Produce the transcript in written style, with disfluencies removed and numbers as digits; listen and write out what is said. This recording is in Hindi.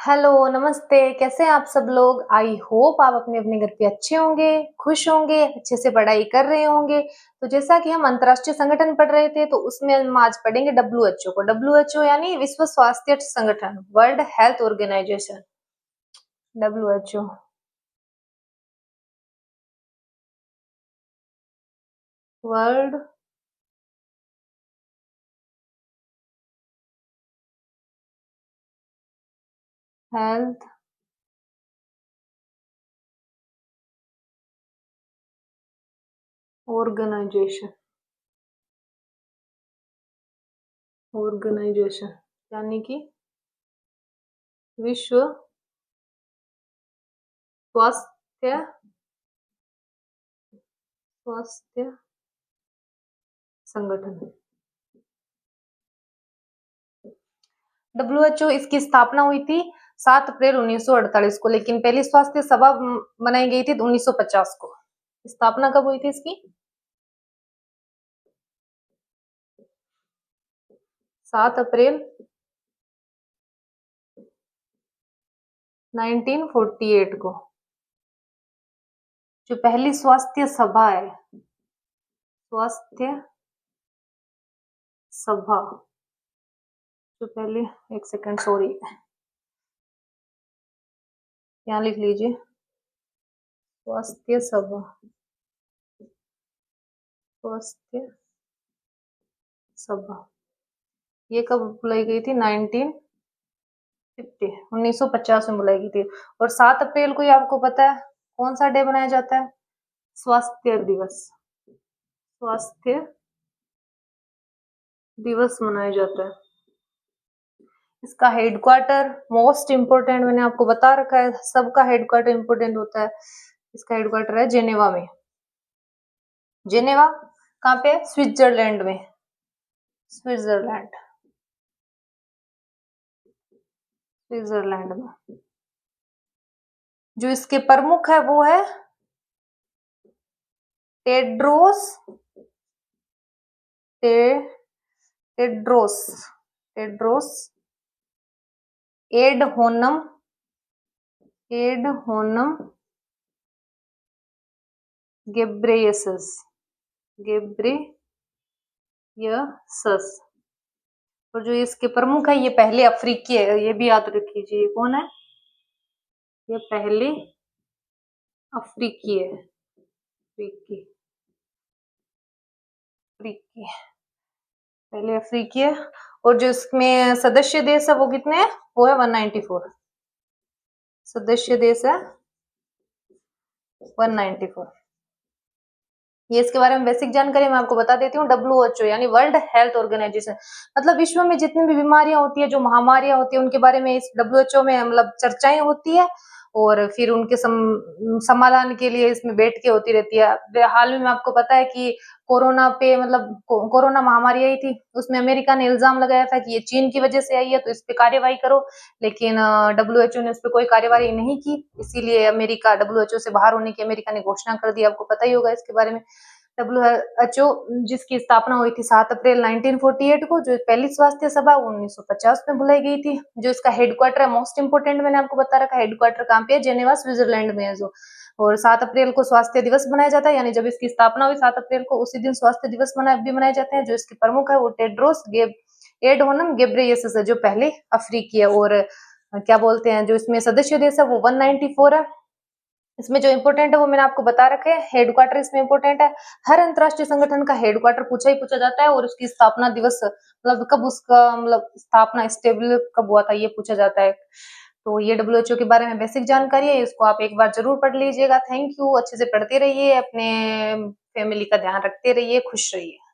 हेलो, नमस्ते, कैसे हैं आप सब लोग? आई होप आप अपने अपने घर पे अच्छे होंगे, खुश होंगे, अच्छे से पढ़ाई कर रहे होंगे। तो जैसा कि हम अंतर्राष्ट्रीय संगठन पढ़ रहे थे, तो उसमें हम आज पढ़ेंगे डब्ल्यूएचओ को। डब्ल्यूएचओ यानी विश्व स्वास्थ्य संगठन, world health organisation, WHO. World health organisation, organisation यानी कि विश्व स्वास्थ्य स्वास्थ्य संगठन। डब्ल्यूएचओ इसकी स्थापना हुई थी 7 अप्रैल 1948 को, लेकिन पहली स्वास्थ्य सभा बनाई गई थी 1950 को। स्थापना कब हुई थी इसकी? 7 अप्रैल 1948 को। जो पहली स्वास्थ्य सभा है, स्वास्थ्य सभा, जो पहली, एक सेकंड सॉरी, यहाँ लिख लीजिए, स्वास्थ्य सभा, स्वास्थ्य सभा, ये कब बुलाई गई थी? 1950 में बुलाई गई थी। और 7 अप्रैल को ही आपको पता है कौन सा डे मनाया जाता है? स्वास्थ्य दिवस, स्वास्थ्य दिवस मनाया जाता है। इसका हेडक्वार्टर मोस्ट इम्पोर्टेंट मैंने आपको बता रखा है, सबका हेडक्वार्टर इम्पोर्टेंट होता है। इसका हेडक्वार्टर है जेनेवा में। जेनेवा कहाँ पे? स्विट्जरलैंड में, स्विट्जरलैंड, स्विट्जरलैंड में। जो इसके प्रमुख है वो है Tedros, Tedros, Tedros Adhanom, Adhanom Ghebreyesus, Ghebreyesus. और जो इसके प्रमुख है ये पहले अफ्रीकी है, ये भी याद रखिए। कौन है? ये पहले अफ्रीकी है, अफ्रीकी, अफ्रीकी, पहले अफ्रीकी है। और जो इसमें सदस्य देश है वो कितने हैं? वो है 194 सदस्य देश है, 194। ये इसके बारे में बेसिक जानकारी मैं आपको बता देती हूँ। डब्ल्यूएचओ यानी वर्ल्ड हेल्थ ऑर्गेनाइजेशन, मतलब विश्व में जितनी भी बीमारियां होती है, जो महामारियां होती है, उनके बारे में इस डब्ल्यूएचओ में मतलब चर्चाएं होती है, और फिर उनके समाधान के लिए इसमें बैठकें होती रहती है। हाल में आपको पता है कि कोरोना पे, मतलब कोरोना महामारी आई थी, उसमें अमेरिका ने इल्जाम लगाया था कि ये चीन की वजह से आई है, तो इस पे कार्यवाही करो। लेकिन डब्ल्यूएचओ ने उस पर कोई कार्यवाही नहीं की, इसीलिए अमेरिका डब्ल्यूएचओ से बाहर होने की अमेरिका ने घोषणा कर दी। आपको पता ही होगा इसके बारे में। डब्ल्यूएचओ जिसकी स्थापना हुई थी 7 अप्रैल 1948 को, जो पहली स्वास्थ्य सभा 1950 में बुलाई गई थी। जो इसका हेडक्वार्टर है, मोस्ट इंपोर्टेंट मैंने आपको बता रखा है, हेडक्वार्टर कहाँ पे है? जेनेवा, स्विट्जरलैंड में है जो। और 7 अप्रैल को स्वास्थ्य दिवस मनाया जाता है, यानी जब इसकी स्थापना हुई 7 अप्रैल को, उसी दिन स्वास्थ्य दिवस भी मनाए जाते हैं। जो इसके प्रमुख है वो टेड्रोस एडहोनम गेब्रेयेसस है, जो पहले अफ्रीकी है। और क्या बोलते हैं, जो इसमें सदस्य देश है वो 194 है। इसमें जो इम्पोर्टेंट है वो मैंने आपको बता रखे हैं। हेडक्वार्टर इसमें इम्पोर्टेंट है। हर अंतरराष्ट्रीय संगठन का हेडक्वार्टर पूछा ही पूछा जाता है, और उसकी स्थापना दिवस, मतलब कब उसका, मतलब स्थापना स्टेबल कब हुआ था, ये पूछा जाता है। तो ये डब्ल्यूएचओ के बारे में बेसिक जानकारी है, इसको आप एक बार जरूर पढ़ लीजिएगा। Thank you. अच्छे से पढ़ते रहिए, अपने फैमिली का ध्यान रखते रहिए, खुश रहिए।